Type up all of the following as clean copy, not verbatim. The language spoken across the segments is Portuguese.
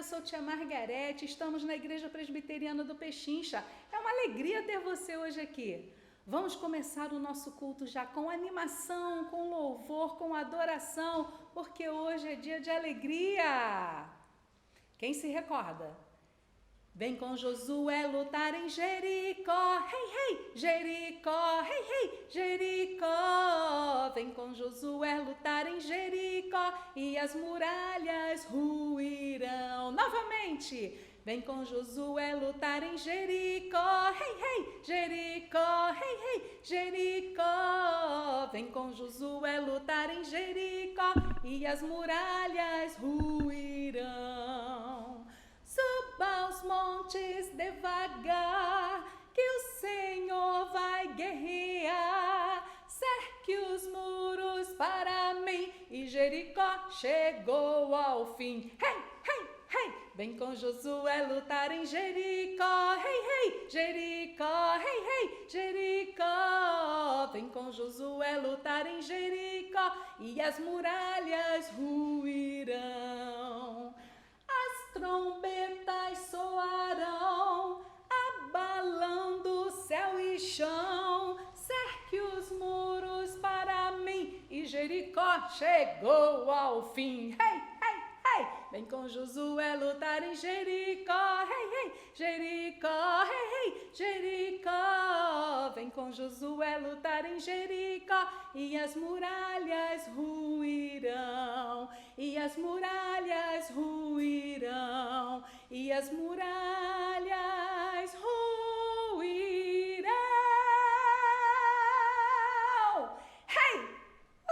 sou tia Margarete, estamos na Igreja Presbiteriana do Pechincha. É uma alegria ter você hoje aqui. Vamos começar o nosso culto já com animação, com louvor, com adoração, porque hoje é dia de alegria. Quem se recorda? Vem com Josué lutar em Jericó, hey, hey, Jericó, hey, hey, Jericó. Vem com Josué lutar em Jericó e as muralhas ruirão. Novamente, vem com Josué lutar em Jericó, hey, hey, Jericó, hey, hey, Jericó. Vem com Josué lutar em Jericó e as muralhas ruirão. Suba os montes devagar, que o Senhor vai guerrear. Cerque os muros para mim, e Jericó chegou ao fim. Hey, hey, hey! Vem com Josué lutar em Jericó. Hey, hey, Jericó, hey, hey, Jericó. Vem com Josué lutar em Jericó, e as muralhas ruirão. As trombetas soarão, abalando céu e chão. Cerque os muros para mim, e Jericó chegou ao fim. Hey, hey, hey! Vem com Josué lutar em Jericó. Hey, hey, Jericó, hey, hey, Jericó. Vem com Josué lutar em Jericó e as muralhas ruirão. E as muralhas ruirão. E as muralhas ruirão. Hey!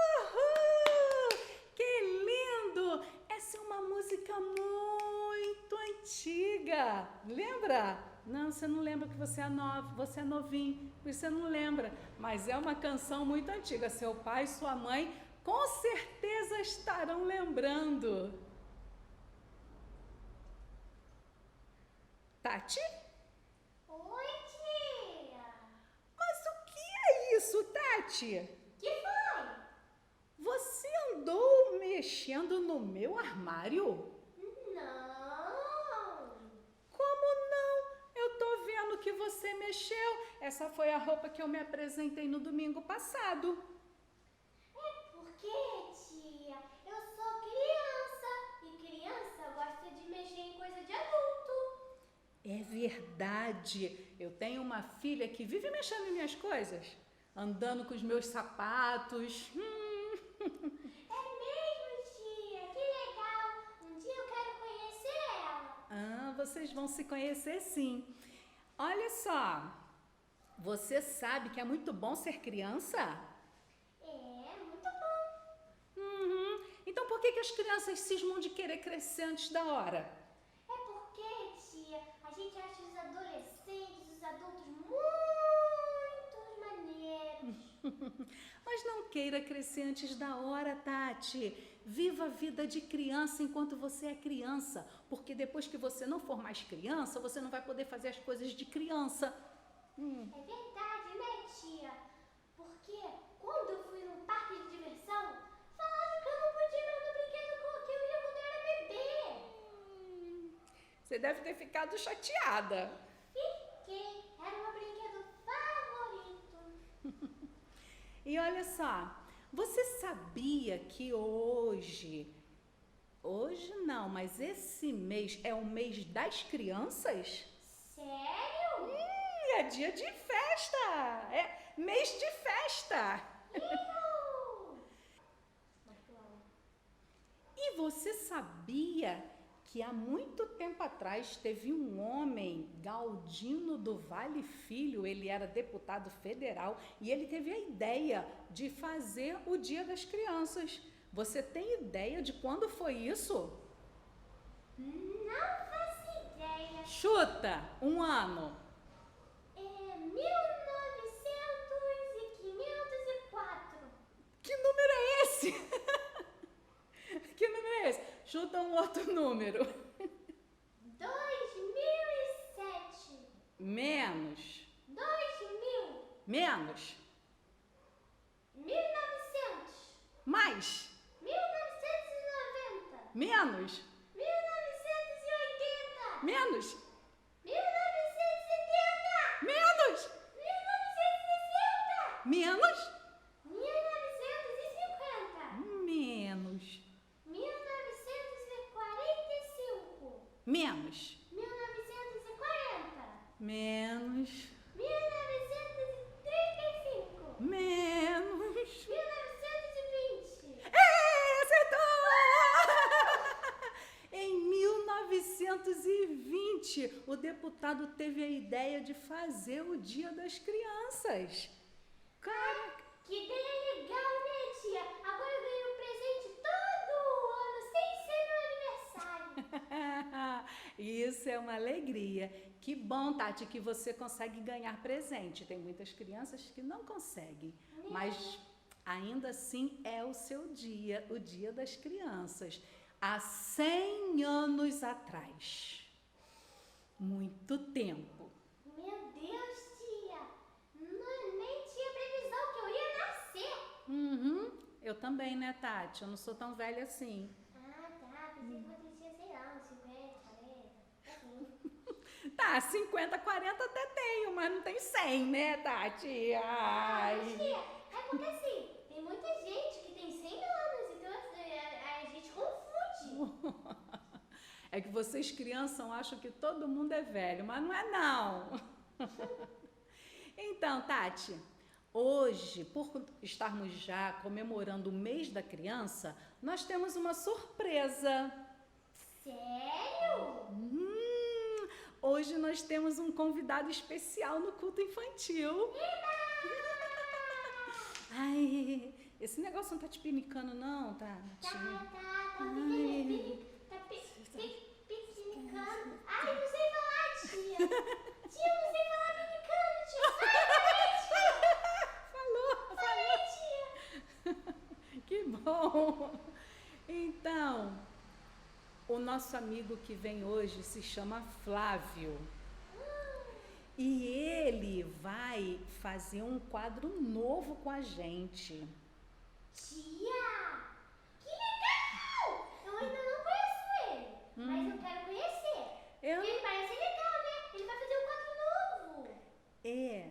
Uhul! Que lindo! Essa é uma música muito antiga. Lembra? Não, você não lembra que você é novo, você é novinho, você não lembra. Mas é uma canção muito antiga. Seu pai e sua mãe com certeza estarão lembrando. Tati? Oi, tia! Mas o que é isso, Tati? Que foi? Você andou mexendo no meu armário? Não! Como não? Eu tô vendo que você mexeu. Essa foi a roupa que eu me apresentei no domingo passado. É porque, tia, eu sou criança e criança gosta de mexer em coisa de adulto. É verdade. Eu tenho uma filha que vive mexendo em minhas coisas, andando com os meus sapatos. É mesmo, tia? Que legal! Um dia eu quero conhecer ela. Ah, vocês vão se conhecer sim. Olha só, você sabe que é muito bom ser criança? É, muito bom. Uhum. Então por que as crianças cismam de querer crescer antes da hora? É porque, tia, a gente acha os adolescentes, os adultos muito maneiros. Mas não queira crescer antes da hora, Tati. Viva a vida de criança enquanto você é criança, porque depois que você não for mais criança, você não vai poder fazer as coisas de criança. É verdade, né, tia? Porque quando eu fui num parque de diversão, falaram que eu não podia ir no brinquedo que eu ia quando eu era bebê. Você deve ter ficado chateada. Fiquei, era o meu brinquedo favorito. E olha só, você sabia que hoje não, mas esse mês é o mês das crianças? Sério? É dia de festa, é mês de festa. Iu! E você sabia que há muito tempo atrás teve um homem, Galdino do Vale Filho, ele era deputado federal e ele teve a ideia de fazer o Dia das Crianças. Você tem ideia de quando foi isso? Não faço ideia. Chuta, um ano. É 1900 e 504. Que número é esse? Que número é esse? Chuta um outro número. 2007. Menos. 2000. Menos. 1900. Mais. 1990. Menos. 1980. Menos. 1970. Menos. 1960. Menos. 1950. Menos. 1945. Menos. 1940. Menos. 1935. Menos. 1920. Acertou! Em 1920, o deputado teve a ideia de fazer o Dia das Crianças. Cara, Que ideia legal, né, tia? Agora eu ganho um presente todo ano, sem ser meu aniversário. isso é uma alegria. Que bom, Tati, que você consegue ganhar presente. Tem muitas crianças que não conseguem, mas ainda assim é o seu dia, o Dia das Crianças. Há 100 anos atrás. Muito tempo. Meu Deus, tia. Nem tinha previsão que eu ia nascer. Eu também, né, Tati? Eu não sou tão velha assim. Ah, tá. Pensei que você tinha, sei lá, uns 50, 40. Assim. Tá, 50, 40 até tenho, mas não tem 100, né, Tati? Ai. Tia, é porque assim, tem muita gente que tem 100 anos, então a gente confunde. É que vocês crianças acham que todo mundo é velho, mas não é não. Então, Tati, hoje, por estarmos já comemorando o mês da criança, nós temos uma surpresa. Sério? Hoje nós temos um convidado especial no culto infantil. Ai, esse negócio não tá te pinicando não, Tati? Tá pinicando. Ai, não sei falar, tia. Tia, não sei falar pinicando, tia. Falei, tia. Que bom! Então, o nosso amigo que vem hoje se chama Flávio. E ele vai fazer um quadro novo com a gente. Tia, que legal! Eu ainda não conheço ele, mas eu quero conhecer. Ele parece legal, né? Ele vai fazer um quadro novo. É,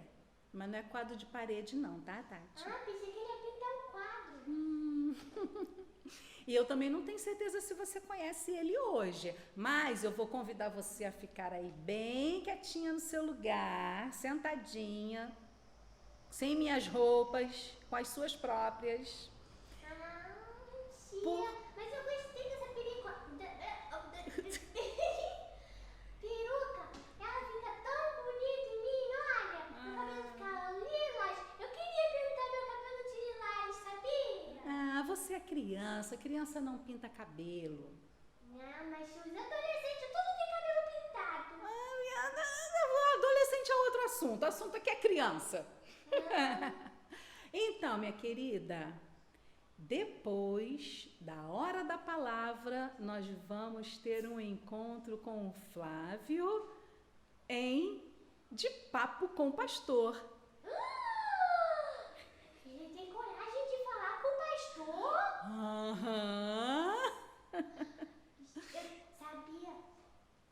mas não é quadro de parede não, tá, Tati? Ah, pensei que ele ia pintar um quadro. E eu também não tenho certeza se você conhece ele hoje, mas eu vou convidar você a ficar aí bem quietinha no seu lugar, sentadinha, sem minhas roupas, com as suas próprias. Ah, tia, mas eu gostei dessa peruca. Peruca, ela fica tão bonita em mim, olha. Meu cabelo fica lilás. Eu queria pintar meu cabelo de lilás, sabia? Ah, você é criança não pinta cabelo. Não, mas os adolescentes tudo tem cabelo pintado. Adolescente é outro assunto, o assunto aqui é criança. Então, minha querida, depois da hora da palavra, nós vamos ter um encontro com o Flávio de Papo com o Pastor. Ele tem coragem de falar com o pastor? Aham. Sabia?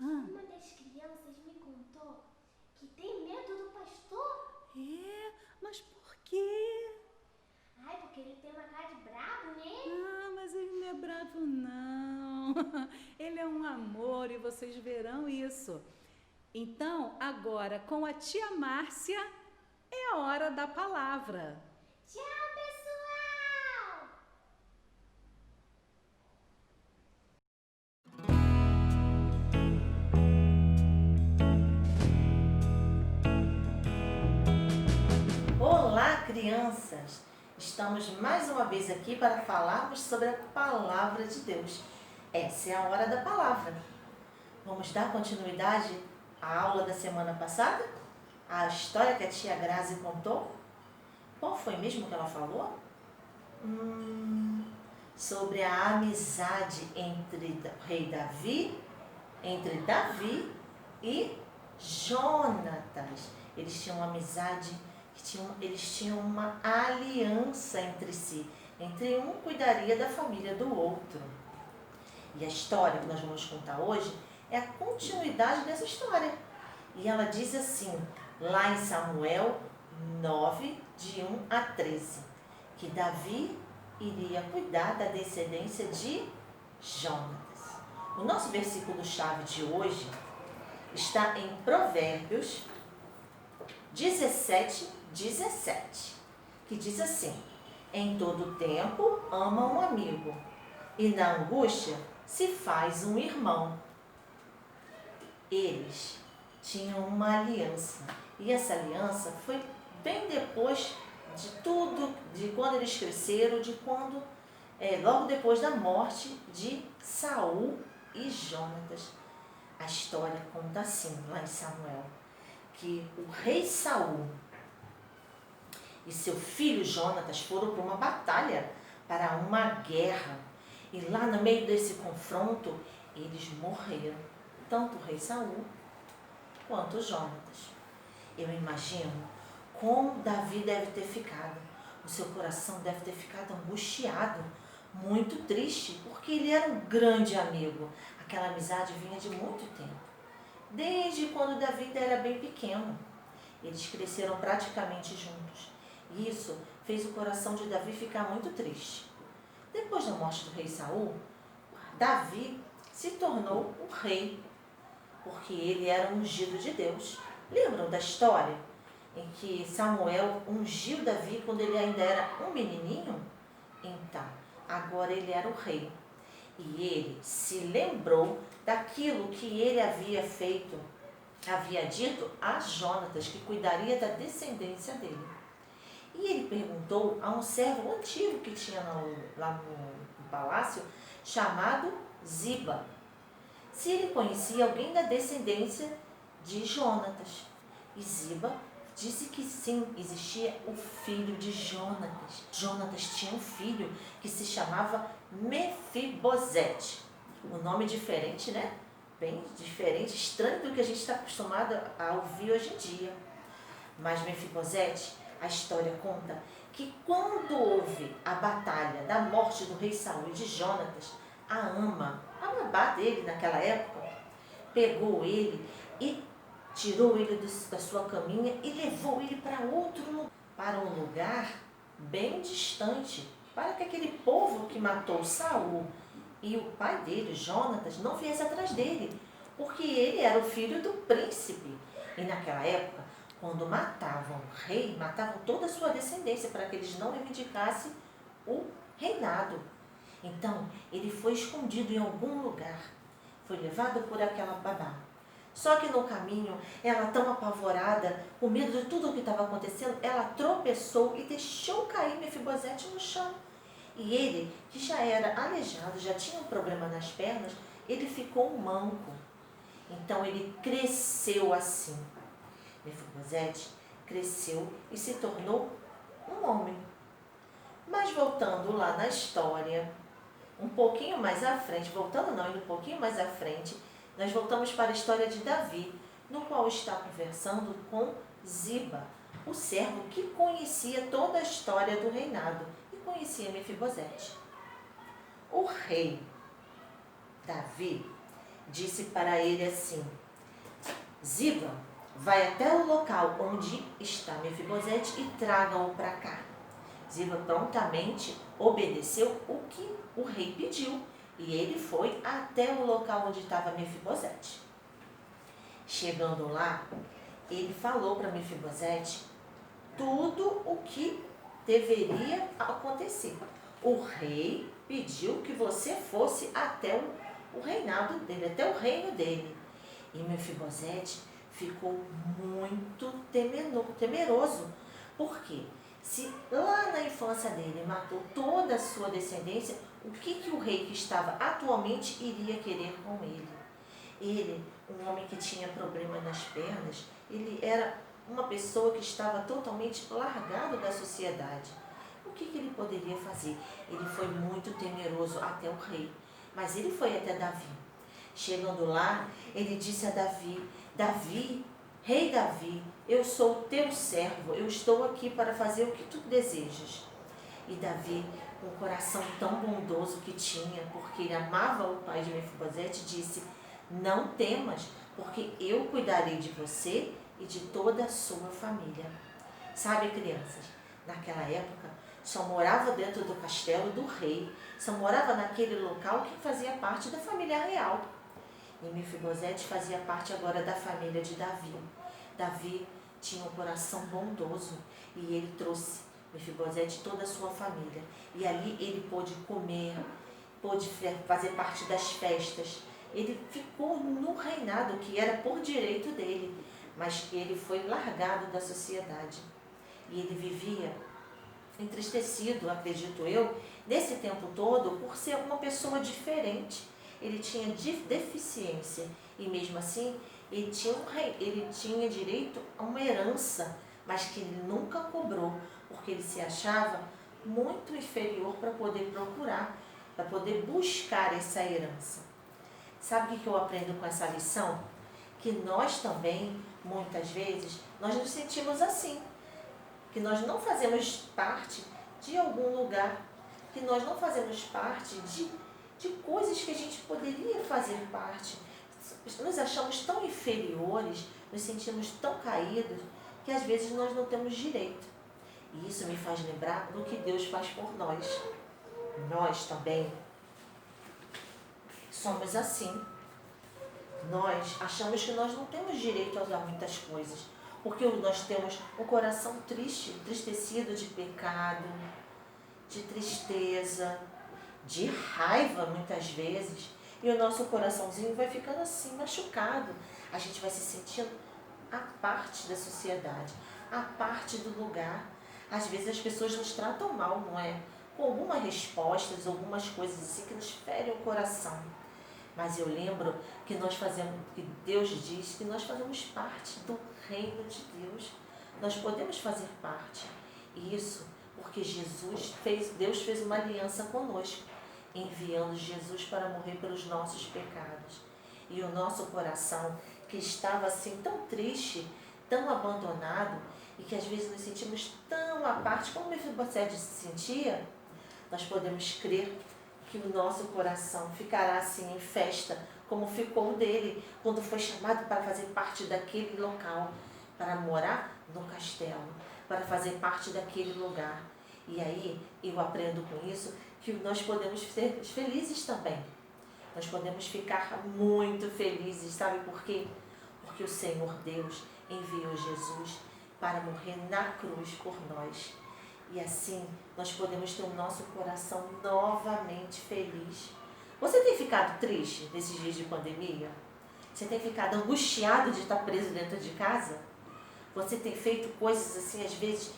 Uma das crianças me contou que tem medo do pastor. É, mas por quê? Ai, porque ele tem uma cara de brabo, né? Ah, mas ele não é bravo, não. Ele é um amor e vocês verão isso. Então, agora, com a tia Márcia, é a hora da palavra. Tchau, pessoal! Olá, crianças! Estamos mais uma vez aqui para falarmos sobre a Palavra de Deus. Essa é a hora da palavra. Vamos dar continuidade à aula da semana passada? A história que a tia Grazi contou? Qual foi mesmo que ela falou? Sobre a amizade entre o rei Davi, entre Davi e Jonatas. Eles tinham uma amizade, eles tinham uma aliança entre si. Entre um cuidaria da família do outro. E a história que nós vamos contar hoje é a continuidade dessa história. E ela diz assim, lá em Samuel 9, de 1 a 13, que Davi iria cuidar da descendência de Jonatas. O nosso versículo-chave de hoje está em Provérbios 17, 17, que diz assim: em todo tempo ama um amigo, e na angústia se faz um irmão. Eles tinham uma aliança, e essa aliança foi bem depois de tudo, de quando eles cresceram, de quando, logo depois da morte de Saul e Jonatas. A história conta assim, lá em Samuel, que o rei Saul e seu filho Jonatas foram para uma batalha, para uma guerra. E lá no meio desse confronto, eles morreram. Tanto o rei Saul quanto Jonatas. Eu imagino como Davi deve ter ficado. O seu coração deve ter ficado angustiado, muito triste, porque ele era um grande amigo. Aquela amizade vinha de muito tempo. Desde quando Davi ainda era bem pequeno. Eles cresceram praticamente juntos. E isso fez o coração de Davi ficar muito triste. Depois da morte do rei Saul, Davi se tornou o rei, porque ele era ungido de Deus. Lembram da história em que Samuel ungiu Davi quando ele ainda era um menininho? Então, agora ele era o rei. E ele se lembrou daquilo que ele havia feito, havia dito a Jonatas, que cuidaria da descendência dele. E ele perguntou a um servo antigo que tinha lá no palácio, chamado Ziba, se ele conhecia alguém da descendência de Jonatas. E Ziba disse que sim, existia o filho de Jonatas. Jonatas tinha um filho que se chamava Mefibosete. Um nome diferente, né? Bem diferente, estranho do que a gente está acostumado a ouvir hoje em dia. Mas Mefibosete, a história conta que quando houve a batalha da morte do rei Saul e de Jonatas, a babá dele naquela época, pegou ele e tirou ele da sua caminha e levou ele para um lugar bem distante, para que aquele povo que matou Saul e o pai dele, Jonatas, não viesse atrás dele, porque ele era o filho do príncipe. E naquela época, quando matavam o rei, matavam toda a sua descendência, para que eles não reivindicassem o reinado. Então, ele foi escondido em algum lugar, foi levado por aquela babá. Só que no caminho, ela tão apavorada, com medo de tudo o que estava acontecendo, ela tropeçou e deixou cair Mefibosete no chão. E ele, que já era aleijado, já tinha um problema nas pernas, ele ficou manco. Então, ele cresceu assim. Mefibosete cresceu e se tornou um homem. Mas voltando lá na história, um pouquinho mais à frente, indo um pouquinho mais à frente, nós voltamos para a história de Davi, no qual está conversando com Ziba, o servo que conhecia toda a história do reinado e conhecia Mefibosete. O rei Davi disse para ele assim: Ziba, vai até o local onde está Mefibosete e traga-o para cá. Ziba prontamente obedeceu o que o rei pediu e ele foi até o local onde estava Mefibosete. Chegando lá, ele falou para Mefibosete tudo o que deveria acontecer. O rei pediu que você fosse até o reinado dele, até o reino dele. E Mefibosete ficou muito temeroso. Por quê? Se lá na infância dele matou toda a sua descendência, o que o rei que estava atualmente iria querer com ele? Ele, um homem que tinha problema nas pernas, ele era uma pessoa que estava totalmente largado da sociedade. O que ele poderia fazer? Ele foi muito temeroso até o rei, mas ele foi até Davi. Chegando lá, ele disse a Davi: Davi, rei Davi, eu sou o teu servo, eu estou aqui para fazer o que tu desejas. E Davi, com o coração tão bondoso que tinha, porque ele amava o pai de Mefibosete, disse: Não temas, porque eu cuidarei de você e de toda a sua família. Sabe, crianças, naquela época só morava dentro do castelo do rei, só morava naquele local quem fazia parte da família real. E Mefibosete fazia parte agora da família de Davi. Davi tinha um coração bondoso e ele trouxe Mefibosete e toda a sua família. E ali ele pôde comer, pôde fazer parte das festas. Ele ficou no reinado que era por direito dele, mas que ele foi largado da sociedade. E ele vivia entristecido, acredito eu, nesse tempo todo, por ser uma pessoa diferente. Ele tinha deficiência e mesmo assim ele tinha direito a uma herança, mas que ele nunca cobrou, porque ele se achava muito inferior para poder procurar, para poder buscar essa herança. Sabe o que eu aprendo com essa lição? Que nós também, muitas vezes, nós nos sentimos assim, que nós não fazemos parte de algum lugar, que nós não fazemos parte de coisas que a gente poderia fazer parte. Nos achamos tão inferiores, nos sentimos tão caídos, que às vezes nós não temos direito. E isso me faz lembrar do que Deus faz por nós. Nós também somos assim. Nós achamos que nós não temos direito a usar muitas coisas, porque nós temos um coração triste, entristecido de pecado, de tristeza, de raiva muitas vezes, e o nosso coraçãozinho vai ficando assim, machucado. A gente vai se sentindo a parte da sociedade, a parte do lugar. Às vezes as pessoas nos tratam mal, não é? Com algumas respostas, algumas coisas assim que nos ferem o coração. Mas eu lembro que que Deus diz que nós fazemos parte do reino de Deus. Nós podemos fazer parte. E isso porque Deus fez uma aliança conosco, enviando Jesus para morrer pelos nossos pecados. E o nosso coração, que estava assim tão triste, tão abandonado, e que às vezes nos sentimos tão à parte, como Mefibosete se sentia, nós podemos crer que o nosso coração ficará assim em festa, como ficou o dele, quando foi chamado para fazer parte daquele local, para morar no castelo, para fazer parte daquele lugar. E aí eu aprendo com isso que nós podemos ser felizes também. Nós podemos ficar muito felizes, sabe por quê? Porque o Senhor Deus enviou Jesus para morrer na cruz por nós. E assim nós podemos ter o nosso coração novamente feliz. Você tem ficado triste nesses dias de pandemia? Você tem ficado angustiado de estar preso dentro de casa? Você tem feito coisas assim, às vezes,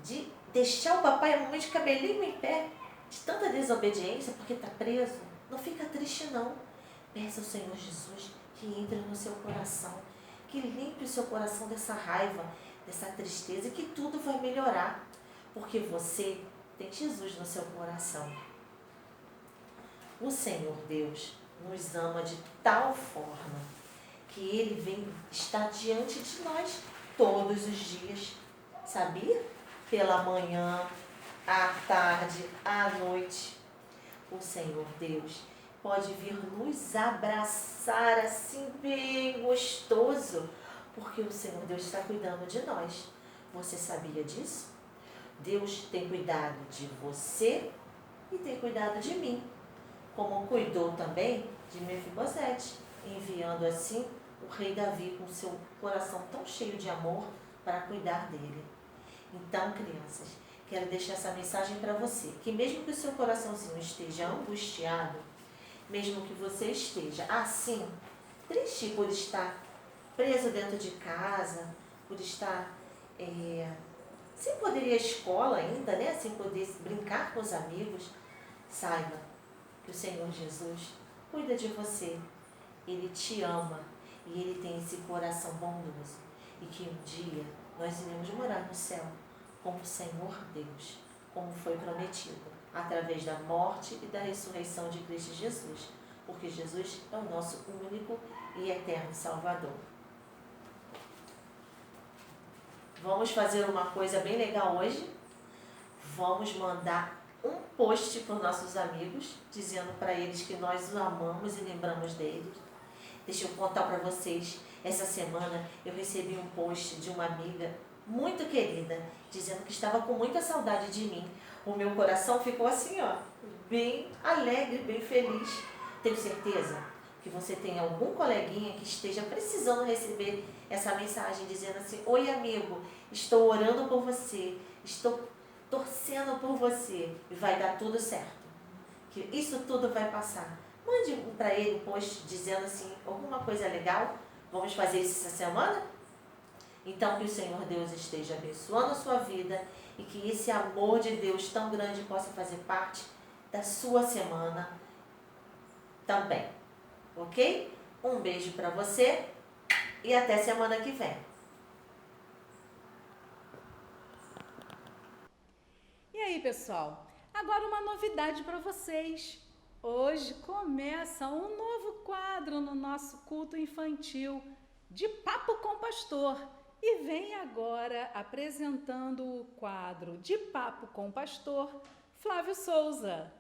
de deixar o papai e a mamãe de cabelinho em pé, de tanta desobediência porque está preso? Não fica triste não. Peça ao Senhor Jesus que entre no seu coração, que limpe o seu coração dessa raiva, dessa tristeza, e que tudo vai melhorar. Porque você tem Jesus no seu coração. O Senhor Deus nos ama de tal forma que Ele vem estar diante de nós todos os dias. Sabia? Pela manhã, à tarde, à noite. O Senhor Deus pode vir nos abraçar assim bem gostoso, porque o Senhor Deus está cuidando de nós. Você sabia disso? Deus tem cuidado de você e tem cuidado de mim, como cuidou também de Mefibosete, enviando assim o rei Davi com seu coração tão cheio de amor para cuidar dele. Então, crianças, quero deixar essa mensagem para você, que mesmo que o seu coraçãozinho esteja angustiado, mesmo que você esteja assim, triste por estar preso dentro de casa, por estar sem poder ir à escola ainda, né? Sem poder brincar com os amigos, saiba que o Senhor Jesus cuida de você. Ele te ama e Ele tem esse coração bondoso. E que um dia nós iremos morar no céu com o Senhor Deus, como foi prometido, através da morte e da ressurreição de Cristo Jesus. Porque Jesus é o nosso único e eterno Salvador. Vamos fazer uma coisa bem legal hoje. Vamos mandar um post para os nossos amigos, dizendo para eles que nós os amamos e lembramos deles. Deixa eu contar para vocês, essa semana eu recebi um post de uma amiga muito querida, dizendo que estava com muita saudade de mim. O meu coração ficou assim, ó, bem alegre, bem feliz. Tenho certeza que você tem algum coleguinha que esteja precisando receber essa mensagem, dizendo assim: oi amigo, estou orando por você, estou torcendo por você e vai dar tudo certo. Que isso tudo vai passar. Mande para ele um post dizendo assim, alguma coisa legal. Vamos fazer isso essa semana? Então que o Senhor Deus esteja abençoando a sua vida e que esse amor de Deus tão grande possa fazer parte da sua semana também. Ok? Um beijo para você e até semana que vem. E aí, pessoal? Agora uma novidade para vocês. Hoje começa um novo quadro no nosso culto infantil de Papo com Pastor. E vem agora apresentando o quadro de Papo com Pastor, Flávio Souza.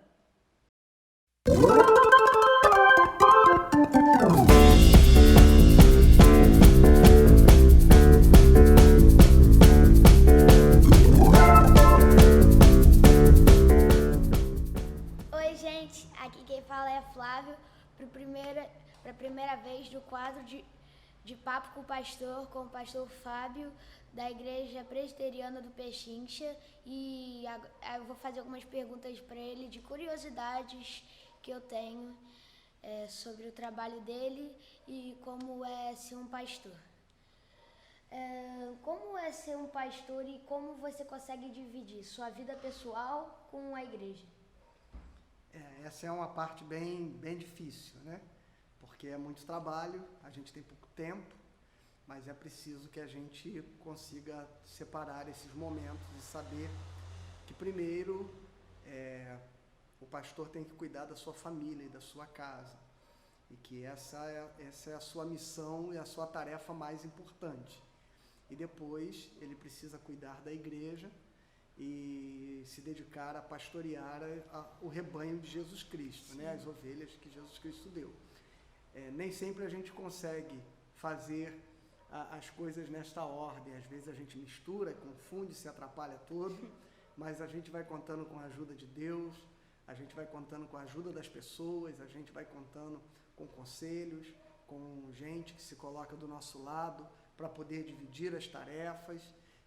Oi, gente, aqui quem fala é Flávio, para a primeira vez do quadro de Papo com o pastor Fábio, da Igreja Presbiteriana do Pechincha, e eu vou fazer algumas perguntas para ele de curiosidades que eu tenho sobre o trabalho dele e como é ser um pastor. Como é ser um pastor e como você consegue dividir sua vida pessoal com a igreja? Essa é uma parte bem difícil, né? Porque é muito trabalho, a gente tem pouco tempo, mas é preciso que a gente consiga separar esses momentos e saber que primeiro o pastor tem que cuidar da sua família e da sua casa, e que essa é a sua missão e a sua tarefa mais importante. E depois ele precisa cuidar da igreja e se dedicar a pastorear o rebanho de Jesus Cristo, né? As ovelhas que Jesus Cristo deu. Nem sempre a gente consegue fazer as coisas nesta ordem, às vezes a gente mistura, confunde, se atrapalha todo, mas a gente vai contando com a ajuda de Deus, a gente vai contando com a ajuda das pessoas, a gente vai contando com conselhos, com gente que se coloca do nosso lado para poder dividir as tarefas.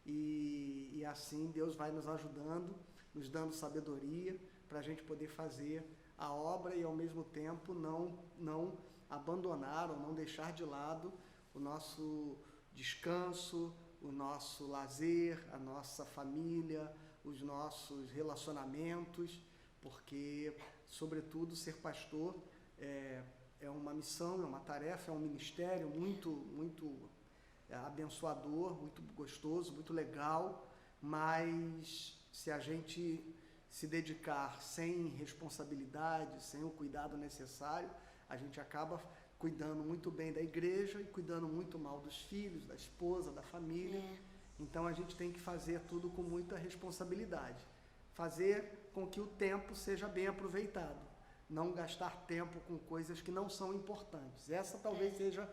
E assim Deus vai nos ajudando, nos dando sabedoria para a gente poder fazer a obra e ao mesmo tempo não abandonar ou não deixar de lado o nosso descanso, o nosso lazer, a nossa família, os nossos relacionamentos, porque, sobretudo, ser pastor é uma missão, é uma tarefa, é um ministério muito abençoador, muito gostoso, muito legal, mas se a gente se dedicar sem responsabilidade, sem o cuidado necessário, a gente acaba cuidando muito bem da igreja e cuidando muito mal dos filhos, da esposa, da família. Então a gente tem que fazer tudo com muita responsabilidade, fazer com que o tempo seja bem aproveitado, não gastar tempo com coisas que não são importantes. Essa talvez seja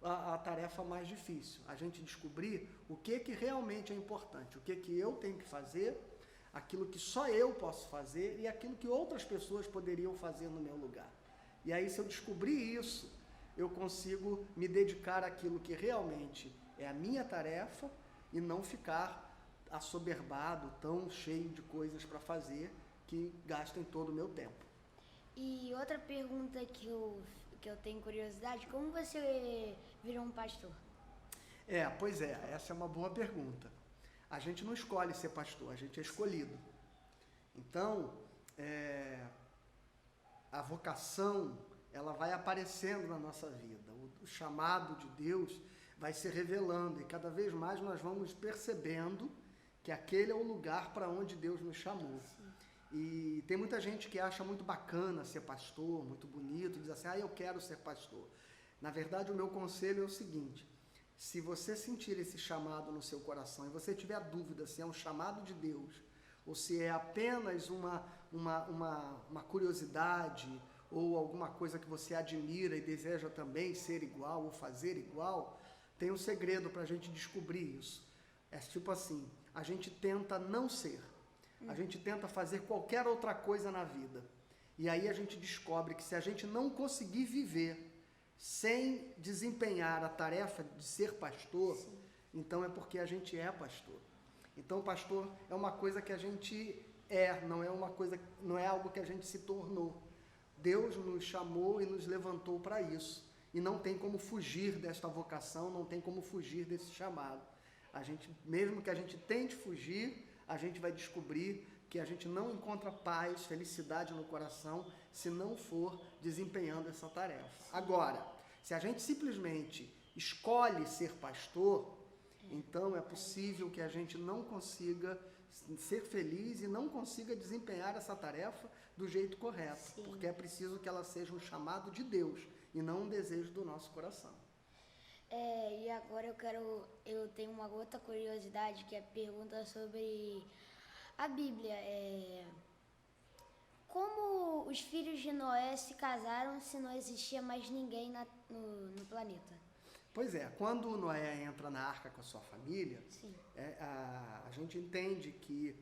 a tarefa mais difícil, a gente descobrir o que realmente é importante, o que eu tenho que fazer, aquilo que só eu posso fazer e aquilo que outras pessoas poderiam fazer no meu lugar. E aí, se eu descobrir isso, eu consigo me dedicar àquilo que realmente é a minha tarefa e não ficar assoberbado, tão cheio de coisas para fazer que gastem todo o meu tempo. E outra pergunta que eu tenho curiosidade, como você virou um pastor? Pois é, essa é uma boa pergunta. A gente não escolhe ser pastor, a gente é escolhido. Então, a vocação, ela vai aparecendo na nossa vida. O chamado de Deus vai se revelando e cada vez mais nós vamos percebendo que aquele é o lugar para onde Deus nos chamou. Sim. E tem muita gente que acha muito bacana ser pastor, muito bonito, diz assim, eu quero ser pastor. Na verdade, o meu conselho é o seguinte, se você sentir esse chamado no seu coração e você tiver dúvida se é um chamado de Deus ou se é apenas uma curiosidade ou alguma coisa que você admira e deseja também ser igual ou fazer igual, tem um segredo para a gente descobrir isso. É tipo assim, a gente tenta não ser, a gente tenta fazer qualquer outra coisa na vida. E aí a gente descobre que se a gente não conseguir viver sem desempenhar a tarefa de ser pastor, sim, então é porque a gente é pastor. Então pastor é uma coisa que a gente não é uma coisa, não é algo que a gente se tornou. Deus nos chamou e nos levantou para isso. E não tem como fugir desta vocação, não tem como fugir desse chamado. A gente, mesmo que a gente tente fugir, a gente vai descobrir que a gente não encontra paz, felicidade no coração, se não for desempenhando essa tarefa. Agora, se a gente simplesmente escolhe ser pastor, então é possível que a gente não consiga ser feliz e não consiga desempenhar essa tarefa do jeito correto, sim, porque é preciso que ela seja um chamado de Deus e não um desejo do nosso coração. E agora eu tenho uma outra curiosidade, que é a pergunta sobre a Bíblia. Como os filhos de Noé se casaram se não existia mais ninguém no planeta? Pois é, quando Noé entra na arca com a sua família, a gente entende que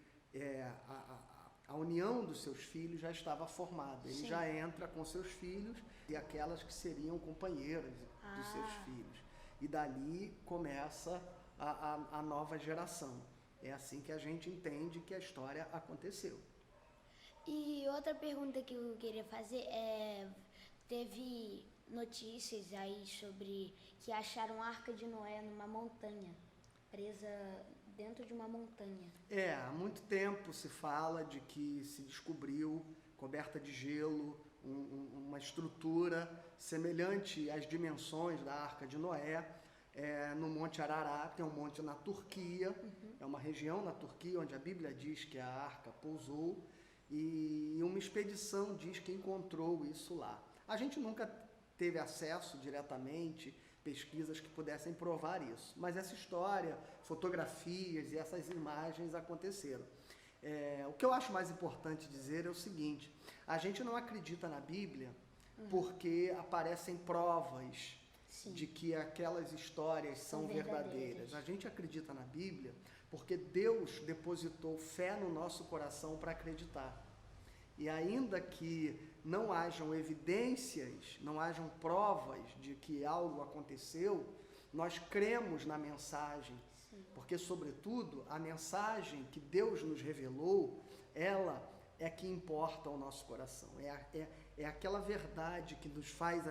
a união dos seus filhos já estava formada. Ele, sim, já entra com seus filhos e aquelas que seriam companheiras dos seus filhos. E dali começa a nova geração. É assim que a gente entende que a história aconteceu. E outra pergunta que eu queria fazer teve notícias aí sobre que acharam a Arca de Noé numa montanha, presa dentro de uma montanha. Há muito tempo se fala de que se descobriu, coberta de gelo, uma estrutura semelhante às dimensões da Arca de Noé, no Monte Ararat, que é um monte na Turquia, é uma região na Turquia onde a Bíblia diz que a arca pousou, e uma expedição diz que encontrou isso lá. A gente nunca teve acesso diretamente, pesquisas que pudessem provar isso, mas essa história, fotografias e essas imagens aconteceram. O que eu acho mais importante dizer é o seguinte: a gente não acredita na Bíblia porque aparecem provas, sim, de que aquelas histórias são verdadeiras. A gente acredita na Bíblia porque Deus depositou fé no nosso coração para acreditar. E ainda que não hajam evidências, não hajam provas de que algo aconteceu, nós cremos na mensagem, sim, porque, sobretudo, a mensagem que Deus nos revelou, ela é que importa ao nosso coração. É aquela verdade que nos faz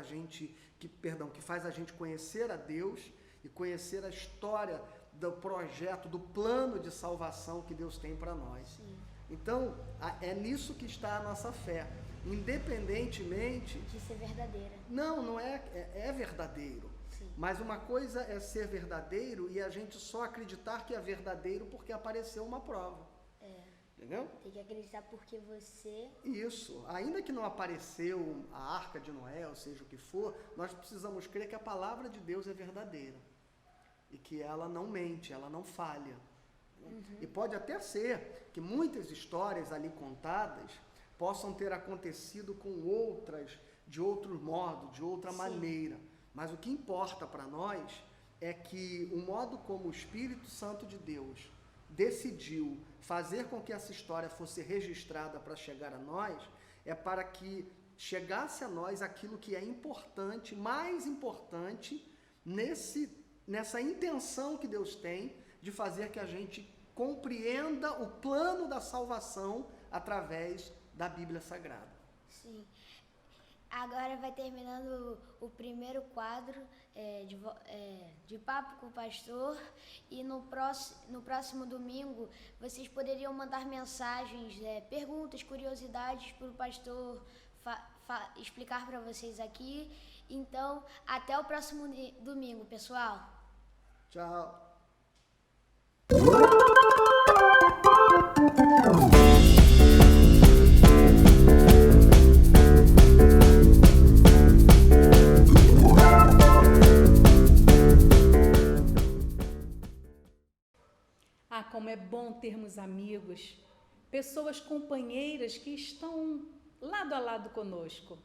que faz a gente conhecer a Deus e conhecer a história do projeto, do plano de salvação que Deus tem para nós. Sim. Então, é nisso que está a nossa fé, independentemente de ser verdadeira. Não é verdadeiro. Sim. Mas uma coisa é ser verdadeiro e a gente só acreditar que é verdadeiro porque apareceu uma prova. Entendeu? Tem que acreditar porque você... Isso. Ainda que não apareceu a Arca de Noé, ou seja o que for, nós precisamos crer que a palavra de Deus é verdadeira. E que ela não mente, ela não falha. E pode até ser que muitas histórias ali contadas possam ter acontecido com outras, de outro modo, de outra, sim, maneira. Mas o que importa para nós é que o modo como o Espírito Santo de Deus decidiu fazer com que essa história fosse registrada para chegar a nós, é para que chegasse a nós aquilo que é importante, mais importante, nessa intenção que Deus tem de fazer que a gente compreenda o plano da salvação através da Bíblia Sagrada. Sim. Agora vai terminando o primeiro quadro de Papo com o Pastor, e no próximo domingo vocês poderiam mandar mensagens, perguntas, curiosidades para o pastor explicar para vocês aqui. Então, até o próximo domingo, pessoal. Tchau. Como é bom termos amigos, pessoas companheiras que estão lado a lado conosco.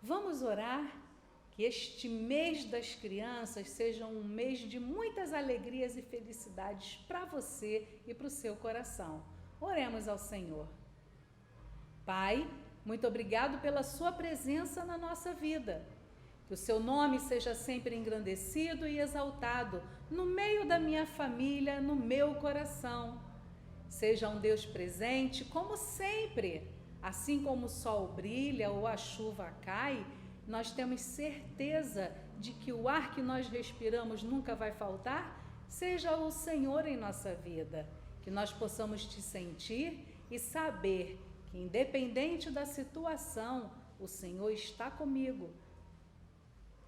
Vamos orar que este mês das crianças seja um mês de muitas alegrias e felicidades para você e para o seu coração. Oremos ao Senhor. Pai, muito obrigado pela sua presença na nossa vida. Que o seu nome seja sempre engrandecido e exaltado no meio da minha família, no meu coração. Seja um Deus presente, como sempre. Assim como o sol brilha ou a chuva cai, nós temos certeza de que o ar que nós respiramos nunca vai faltar. Seja o Senhor em nossa vida. Que nós possamos te sentir e saber que, independente da situação, o Senhor está comigo.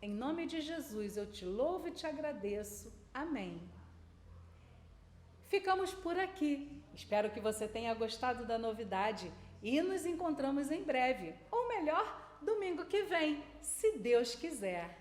Em nome de Jesus, eu te louvo e te agradeço. Amém. Ficamos por aqui. Espero que você tenha gostado da novidade e nos encontramos em breve, ou melhor, domingo que vem, se Deus quiser.